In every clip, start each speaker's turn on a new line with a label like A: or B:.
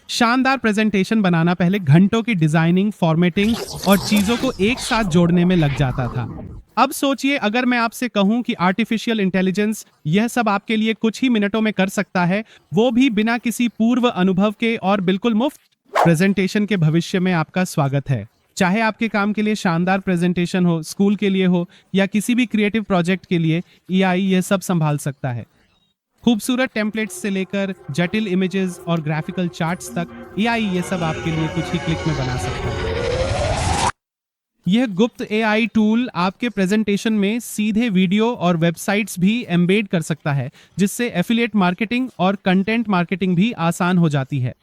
A: शानदार प्रेजेंटेशन बनाना पहले घंटों की डिजाइनिंग, फॉर्मेटिंग और चीजों को एक साथ जोड़ने में लग जाता था। अब सोचिए अगर मैं आपसे कहूं कि आर्टिफिशियल इंटेलिजेंस यह सब आपके लिए कुछ ही मिनटों में कर सकता है, वो भी बिना किसी पूर्व अनुभव के और बिल्कुल मुफ्त। प्रेजेंटेशन के भविष्य में आपका स्वागत है। चाहे आपके काम के लिए शानदार प्रेजेंटेशन हो, स्कूल के लिए हो या किसी भी क्रिएटिव प्रोजेक्ट के लिए, एआई यह सब संभाल सकता है। खूबसूरत टेम्पलेट्स से लेकर जटिल इमेजेस और ग्राफिकल चार्ट्स तक एआई ये सब आपके लिए कुछ ही क्लिक में बना सकता है। यह गुप्त एआई टूल आपके प्रेजेंटेशन में सीधे वीडियो और वेबसाइट्स भी एम्बेड कर सकता है, जिससे एफिलिएट मार्केटिंग और कंटेंट मार्केटिंग भी आसान हो जाती है।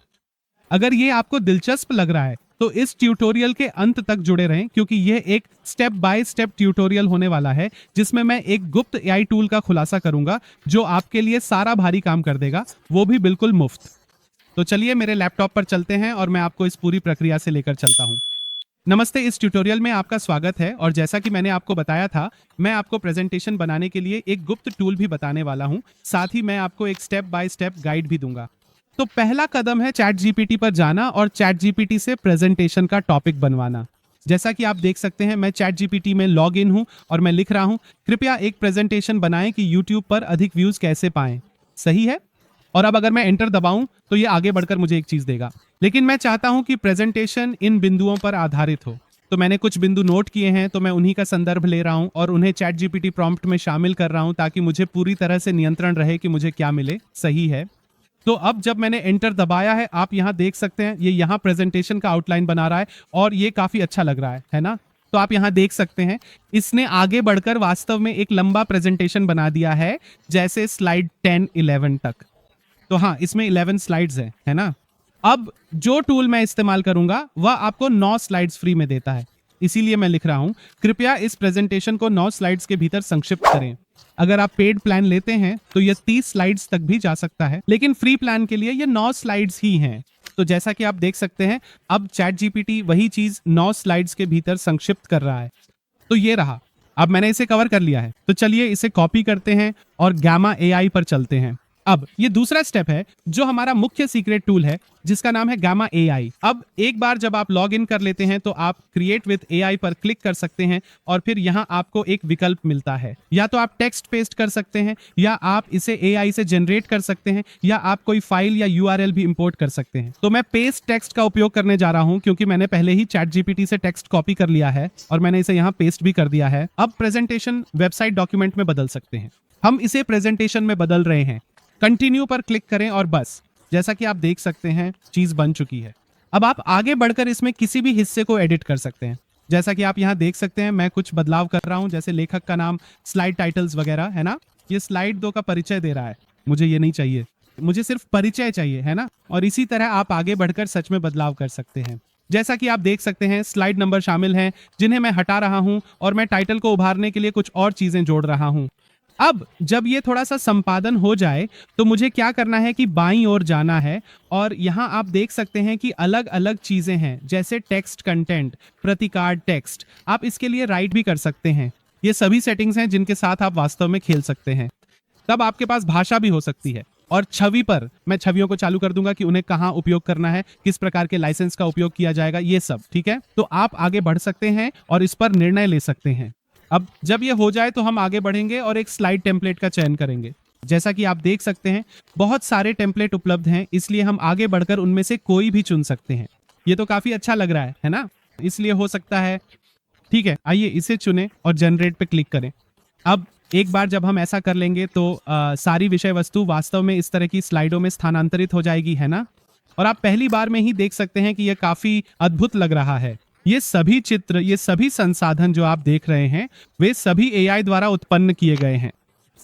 A: अगर ये आपको दिलचस्प लग रहा है तो इस ट्यूटोरियल के अंत तक जुड़े रहें, क्योंकि यह एक स्टेप बाय स्टेप ट्यूटोरियल होने वाला है जिसमें मैं एक गुप्त एआई टूल का खुलासा करूंगा जो आपके लिए सारा भारी काम कर देगा, वो भी बिल्कुल मुफ्त। तो चलिए मेरे लैपटॉप पर चलते हैं और मैं आपको इस पूरी प्रक्रिया से लेकर चलता हूं। नमस्ते, इस ट्यूटोरियल में आपका स्वागत है और जैसा कि मैंने आपको बताया था, मैं आपको प्रेजेंटेशन बनाने के लिए एक गुप्त टूल भी बताने वाला हूं। साथ ही मैं आपको एक स्टेप बाय स्टेप गाइड भी दूंगा। तो पहला कदम है चैट जीपीटी पर जाना और चैट जीपीटी से प्रेजेंटेशन का टॉपिक बनवाना। जैसा कि आप देख सकते हैं, मैं चैट जीपीटी में लॉग इन हूं और मैं लिख रहा हूं, कृपया एक प्रेजेंटेशन बनाएं कि यूट्यूब पर अधिक व्यूज कैसे पाएं। सही है। और अब अगर मैं एंटर दबाऊं तो ये आगे बढ़कर मुझे एक चीज देगा, लेकिन मैं चाहता हूं कि प्रेजेंटेशन इन बिंदुओं पर आधारित हो। तो मैंने कुछ बिंदु नोट किए हैं, तो मैं उन्हीं का संदर्भ ले रहा हूं और उन्हें चैट जीपीटी प्रॉम्प्ट में शामिल कर रहा हूं ताकि मुझे पूरी तरह से नियंत्रण रहे कि मुझे क्या मिले। सही है। तो अब जब मैंने एंटर दबाया है, आप यहां देख सकते हैं, ये यहां प्रेजेंटेशन का आउटलाइन बना रहा है और ये काफी अच्छा लग रहा है ना। तो आप यहां देख सकते हैं, इसने आगे बढ़कर वास्तव में एक लंबा प्रेजेंटेशन बना दिया है, जैसे स्लाइड 10-11 तक। तो हाँ, इसमें 11 स्लाइड्स है ना। अब जो टूल मैं इस्तेमाल करूंगा वह आपको 9 स्लाइड्स फ्री में देता है, इसीलिए मैं लिख रहा हूं, कृपया इस प्रेजेंटेशन को 9 स्लाइड्स के भीतर संक्षिप्त करें। अगर आप पेड प्लान लेते हैं तो यह 30 स्लाइड्स तक भी जा सकता है, लेकिन फ्री प्लान के लिए यह 9 स्लाइड्स ही हैं। तो जैसा कि आप देख सकते हैं, अब चैट जीपीटी वही चीज 9 स्लाइड्स के भीतर संक्षिप्त कर रहा है। तो ये रहा, अब मैंने इसे कवर कर लिया है। तो चलिए इसे कॉपी करते हैं और गामा एआई पर चलते हैं। अब ये दूसरा स्टेप है जो हमारा मुख्य सीक्रेट टूल है, जिसका नाम है गामा एआई। अब एक बार जब आप लॉग इन कर लेते हैं तो आप क्रिएट विद एआई पर क्लिक कर सकते हैं और फिर यहाँ आपको एक विकल्प मिलता है। या तो आप टेक्स्ट पेस्ट कर सकते हैं, या आप इसे एआई से जनरेट कर सकते हैं, या आप कोई फाइल या यूआरएल भी इंपोर्ट कर सकते हैं। तो मैं पेस्ट टेक्स्ट का उपयोग करने जा रहा हूं, क्योंकि मैंने पहले ही चैट जीपीटी से टेक्स्ट कॉपी कर लिया है और मैंने इसे यहाँ पेस्ट भी कर दिया है। अब प्रेजेंटेशन वेबसाइट डॉक्यूमेंट में बदल सकते हैं। हम इसे प्रेजेंटेशन में बदल रहे हैं। कंटिन्यू पर क्लिक करें और बस, जैसा कि आप देख सकते हैं, चीज बन चुकी है। अब आप आगे बढ़कर इसमें किसी भी हिस्से को एडिट कर सकते हैं। जैसा कि आप यहां देख सकते हैं, मैं कुछ बदलाव कर रहा हूं, जैसे लेखक का नाम, स्लाइड टाइटल्स वगैरह, है ना। ये स्लाइड 2 का परिचय दे रहा है, मुझे ये नहीं चाहिए, मुझे सिर्फ परिचय चाहिए, है ना। और इसी तरह आप आगे बढ़कर सच में बदलाव कर सकते हैं। जैसा कि आप देख सकते हैं, स्लाइड नंबर शामिल हैं जिन्हें मैं हटा रहा हूं और मैं टाइटल को उभारने के लिए कुछ और चीजें जोड़ रहा हूं। अब जब ये थोड़ा सा संपादन हो जाए तो मुझे क्या करना है कि बाईं ओर जाना है और यहाँ आप देख सकते हैं कि अलग अलग चीजें हैं, जैसे टेक्स्ट कंटेंट, प्रतिकार टेक्स्ट। आप इसके लिए राइट भी कर सकते हैं। ये सभी सेटिंग्स हैं जिनके साथ आप वास्तव में खेल सकते हैं। तब आपके पास भाषा भी हो सकती है। और छवि पर मैं छवियों को चालू कर दूंगा कि उन्हें कहाँ उपयोग करना है, किस प्रकार के लाइसेंस का उपयोग किया जाएगा, ये सब ठीक है। तो आप आगे बढ़ सकते हैं और इस पर निर्णय ले सकते हैं। अब जब ये हो जाए तो हम आगे बढ़ेंगे और एक स्लाइड टेम्पलेट का चयन करेंगे। जैसा कि आप देख सकते हैं, बहुत सारे टेम्पलेट उपलब्ध हैं, इसलिए हम आगे बढ़कर उनमें से कोई भी चुन सकते हैं। ये तो काफी अच्छा लग रहा है ना, इसलिए हो सकता है, ठीक है, आइए इसे चुनें और जनरेट पे क्लिक करें। अब एक बार जब हम ऐसा कर लेंगे तो सारी विषय वस्तु वास्तव में इस तरह की स्लाइडों में स्थानांतरित हो जाएगी, है ना। और आप पहली बार में ही देख सकते हैं कि यह काफी अद्भुत लग रहा है। ये सभी चित्र, ये सभी संसाधन जो आप देख रहे हैं, वे सभी एआई द्वारा उत्पन्न किए गए हैं।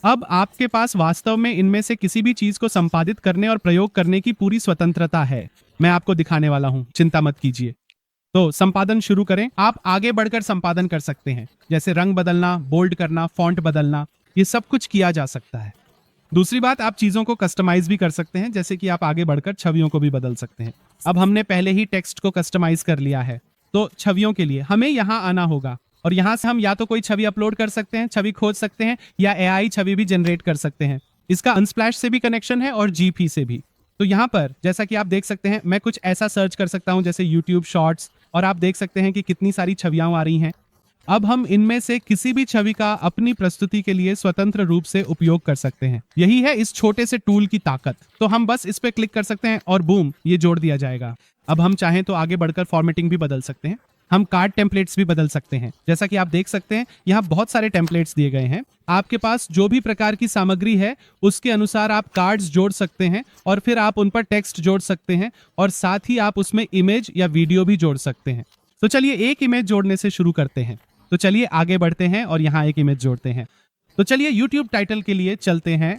A: अब आपके पास वास्तव में इनमें से किसी भी चीज को संपादित करने और प्रयोग करने की पूरी स्वतंत्रता है। मैं आपको दिखाने वाला हूं, चिंता मत कीजिए। तो संपादन शुरू करें। आप आगे बढ़कर संपादन कर सकते हैं, जैसे रंग बदलना, बोल्ड करना, फॉन्ट बदलना, ये सब कुछ किया जा सकता है। दूसरी बात, आप चीजों को कस्टमाइज भी कर सकते हैं, जैसे कि आप आगे बढ़कर छवियों को भी बदल सकते हैं। अब हमने पहले ही टेक्स्ट को कस्टमाइज कर लिया है, तो छवियों के लिए हमें यहाँ आना होगा और यहाँ से हम या तो कोई छवि अपलोड कर सकते हैं, छवि खोज सकते हैं, या एआई छवि भी जनरेट कर सकते हैं। इसका अनस्प्लैश से भी कनेक्शन है और जीपी से भी। तो यहाँ पर जैसा कि आप देख सकते हैं, मैं कुछ ऐसा सर्च कर सकता हूँ जैसे YouTube शॉर्ट्स, और आप देख सकते हैं कि कितनी सारी छवियां आ रही हैं। अब हम इनमें से किसी भी छवि का अपनी प्रस्तुति के लिए स्वतंत्र रूप से उपयोग कर सकते हैं। यही है इस छोटे से टूल की ताकत। तो हम बस इस पे क्लिक कर सकते हैं और बूम, ये जोड़ दिया जाएगा। अब हम चाहें तो आगे बढ़कर फॉर्मेटिंग भी बदल सकते हैं। हम कार्ड टेम्पलेट्स भी बदल सकते हैं। जैसा कि आप देख सकते हैं, यहाँ बहुत सारे टेम्पलेट्स दिए गए हैं। आपके पास जो भी प्रकार की सामग्री है उसके अनुसार आप कार्ड्स जोड़ सकते हैं, और फिर आप उन पर टेक्स्ट जोड़ सकते हैं, और साथ ही आप उसमें इमेज या वीडियो भी जोड़ सकते हैं। तो चलिए एक इमेज जोड़ने से शुरू करते हैं। तो चलिए आगे बढ़ते हैं और यहाँ एक इमेज जोड़ते हैं। तो चलिए YouTube टाइटल के लिए चलते हैं,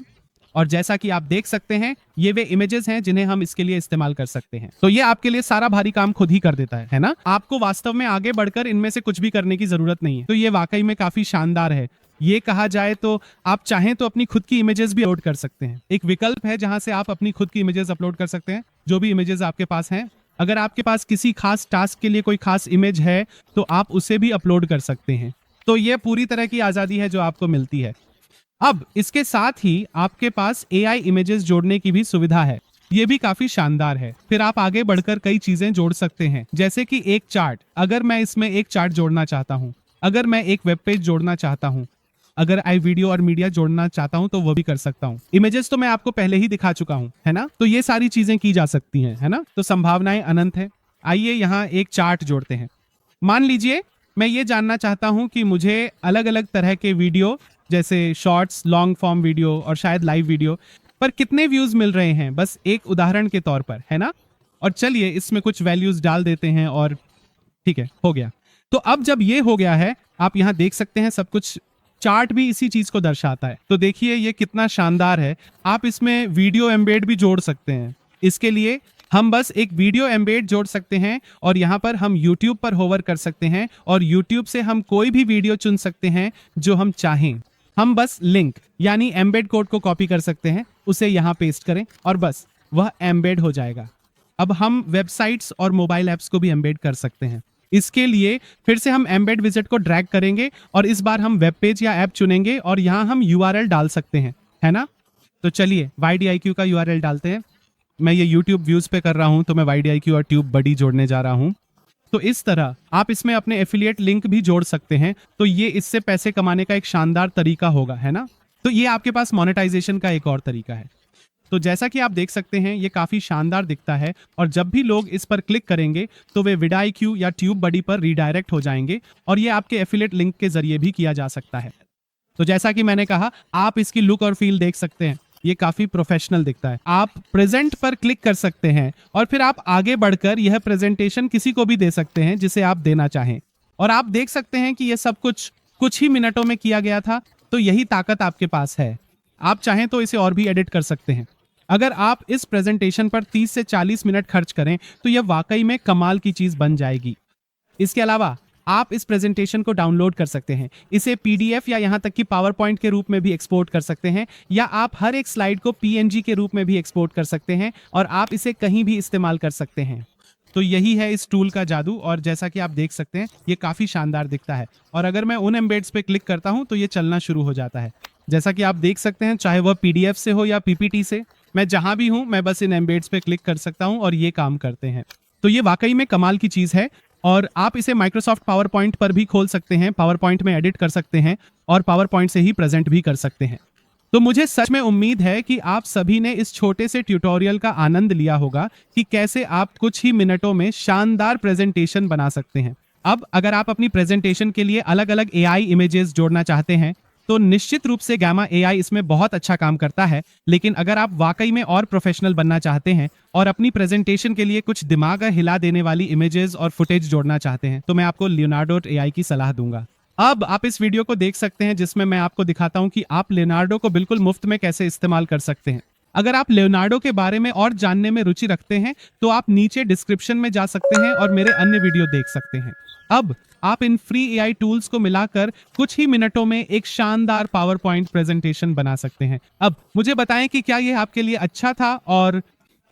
A: और जैसा कि आप देख सकते हैं, ये वे इमेजेस हैं जिन्हें हम इसके लिए इस्तेमाल कर सकते हैं। तो ये आपके लिए सारा भारी काम खुद ही कर देता है ना? आपको वास्तव में आगे बढ़कर इनमें से कुछ भी करने की जरूरत नहीं है। तो ये वाकई में काफी शानदार है। ये कहा जाए तो आप चाहें तो अपनी खुद की इमेजेस भी अपलोड कर सकते हैं। एक विकल्प है जहां से आप अपनी खुद की इमेजेस अपलोड कर सकते हैं, जो भी इमेजेस आपके पास हैं। अगर आपके पास किसी खास टास्क के लिए कोई खास इमेज है तो आप उसे भी अपलोड कर सकते हैं। तो ये पूरी तरह की आजादी है जो आपको मिलती है। अब इसके साथ ही आपके पास AI इमेजेस जोड़ने की भी सुविधा है। ये भी काफी शानदार है। फिर आप आगे बढ़कर कई चीजें जोड़ सकते हैं, जैसे कि एक चार्ट। अगर मैं इसमें एक चार्ट जोड़ना चाहता हूं, अगर मैं एक वेब पेज जोड़ना चाहता हूं, अगर आई वीडियो और मीडिया जोड़ना चाहता हूं तो वो भी कर सकता हूं। इमेजेस तो मैं आपको पहले ही दिखा चुका हूं, है ना? तो ये सारी चीजें की जा सकती हैं, है ना? तो संभावनाएं अनंत है। आइए यहाँ एक चार्ट जोड़ते हैं। मान लीजिए मैं ये जानना चाहता हूं कि मुझे अलग अलग तरह के वीडियो, जैसे शॉर्ट्स, लॉन्ग फॉर्म वीडियो और शायद लाइव वीडियो पर कितने व्यूज मिल रहे हैं, बस एक उदाहरण के तौर पर, है ना? और चलिए इसमें कुछ वैल्यूज डाल देते हैं, और ठीक है, हो गया। तो अब जब ये हो गया है, आप यहाँ देख सकते हैं सब कुछ चार्ट भी इसी चीज को दर्शाता है। तो देखिए ये कितना शानदार है। आप इसमें वीडियो एम्बेड भी जोड़ सकते हैं। इसके लिए हम बस एक वीडियो एम्बेड जोड़ सकते हैं, और यहाँ पर हम YouTube पर होवर कर सकते हैं, और YouTube से हम कोई भी वीडियो चुन सकते हैं जो हम चाहें। हम बस लिंक यानी एम्बेड कोड को कॉपी कर सकते हैं, उसे यहाँ पेस्ट करें, और बस वह एम्बेड हो जाएगा। अब हम वेबसाइट्स और मोबाइल ऐप्स को भी एम्बेड कर सकते हैं। इसके लिए फिर से हम एम्बेड विजेट को ड्रैग करेंगे, और इस बार हम वेब पेज या ऐप चुनेंगे, और यहाँ हम URL डाल सकते हैं, है ना? तो चलिए YDIQ का URL डालते हैं। मैं ये YouTube व्यूज पे कर रहा हूं, तो मैं YDIQ और ट्यूब बडी जोड़ने जा रहा हूं। तो इस तरह आप इसमें अपने एफिलिएट लिंक भी जोड़ सकते हैं। तो ये इससे पैसे कमाने का एक शानदार तरीका होगा, है ना? तो ये आपके पास मोनेटाइजेशन का एक और तरीका है। तो जैसा कि आप देख सकते हैं, ये काफी शानदार दिखता है, और जब भी लोग इस पर क्लिक करेंगे तो वे vidIQ या ट्यूब बडी पर रीडायरेक्ट हो जाएंगे, और ये आपके एफिलिएट लिंक के जरिए भी किया जा सकता है। तो जैसा कि मैंने कहा, आप इसकी लुक और फील देख सकते हैं। ये काफी प्रोफेशनल दिखता है। आप प्रेजेंट पर क्लिक कर सकते हैं, और फिर आप आगे बढ़कर यह प्रेजेंटेशन किसी को भी दे सकते हैं जिसे आप देना चाहें। और आप देख सकते हैं कि यह सब कुछ ही मिनटों में किया गया था। तो यही ताकत आपके पास है। आप चाहें तो इसे और भी एडिट कर सकते हैं। अगर आप इस प्रेजेंटेशन पर 30 से 40 मिनट खर्च करें तो यह वाकई में कमाल की चीज बन जाएगी। इसके अलावा आप इस प्रेजेंटेशन को डाउनलोड कर सकते हैं, इसे PDF या यहाँ तक कि पावर पॉइंट के रूप में भी एक्सपोर्ट कर सकते हैं, या आप हर एक स्लाइड को PNG के रूप में भी एक्सपोर्ट कर सकते हैं, और आप इसे कहीं भी इस्तेमाल कर सकते हैं। तो यही है इस टूल का जादू, और जैसा कि आप देख सकते हैं ये काफी शानदार दिखता है। और अगर मैं उन एम्बेड्स पे क्लिक करता हूं तो ये चलना शुरू हो जाता है। जैसा कि आप देख सकते हैं, चाहे वह PDF से हो या PPT से, मैं जहां भी हूं मैं बस इन एम्बेड्स पे क्लिक कर सकता हूं और ये काम करते हैं। तो ये वाकई में कमाल की चीज है, और आप इसे माइक्रोसॉफ्ट पावर पॉइंट पर भी खोल सकते हैं, पावर पॉइंट में एडिट कर सकते हैं, और पावर पॉइंट से ही प्रेजेंट भी कर सकते हैं। तो मुझे सच में उम्मीद है कि आप सभी ने इस छोटे से ट्यूटोरियल का आनंद लिया होगा कि कैसे आप कुछ ही मिनटों में शानदार प्रेजेंटेशन बना सकते हैं। अब अगर आप अपनी प्रेजेंटेशन के लिए अलग अलग AI इमेजेस जोड़ना चाहते हैं तो निश्चित रूप से Gamma AI इसमें बहुत अच्छा काम करता है। लेकिन अगर आप वाकई में और प्रोफेशनल बनना चाहते हैं और अपनी प्रेजेंटेशन के लिए कुछ दिमाग हिला देने वाली इमेजेस और फुटेज जोड़ना चाहते हैं तो मैं आपको Leonardo AI की सलाह दूंगा। अब आप इस वीडियो को देख सकते हैं जिसमें मैं आपको दिखाता हूं कि आप लियोनार्डो को बिल्कुल मुफ्त में कैसे इस्तेमाल कर सकते हैं। अगर आप लियोनार्डो के बारे में और जानने में रुचि रखते हैं तो आप नीचे डिस्क्रिप्शन में जा सकते हैं और मेरे अन्य वीडियो देख सकते हैं। अब आप इन फ्री AI टूल्स को मिलाकर कुछ ही मिनटों में एक शानदार पावर पॉइंट प्रेजेंटेशन बना सकते हैं। अब मुझे बताएं कि क्या यह आपके लिए अच्छा था और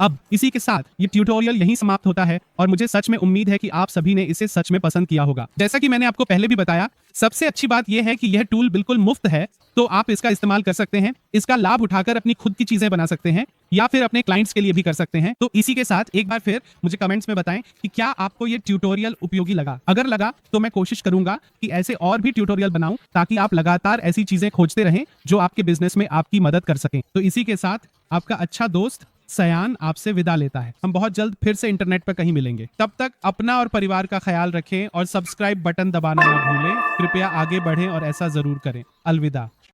A: अब इसी के साथ ये ट्यूटोरियल यहीं समाप्त होता है और मुझे सच में उम्मीद है कि आप सभी ने इसे सच में पसंद किया होगा। जैसा कि मैंने आपको पहले भी बताया, सबसे अच्छी बात यह है कि यह टूल बिल्कुल मुफ्त है, तो आप इसका इस्तेमाल कर सकते हैं, इसका लाभ उठाकर अपनी खुद की चीजें बना सकते हैं या फिर अपने क्लाइंट्स के लिए भी कर सकते हैं। तो इसी के साथ एक बार फिर मुझे कमेंट्स में बताएं कि क्या आपको ये ट्यूटोरियल उपयोगी लगा। अगर लगा तो मैं कोशिश करूंगा कि ऐसे और भी ट्यूटोरियल बनाऊं ताकि आप लगातार ऐसी चीजें खोजते रहें जो आपके बिजनेस में आपकी मदद कर सकें। तो इसी के साथ आपका अच्छा दोस्त सयान आपसे विदा लेता है। हम बहुत जल्द फिर से इंटरनेट पर कहीं मिलेंगे। तब तक अपना और परिवार का ख्याल रखें और सब्सक्राइब बटन दबाना ना भूलें। कृपया आगे बढ़ें और ऐसा जरूर करें। अलविदा।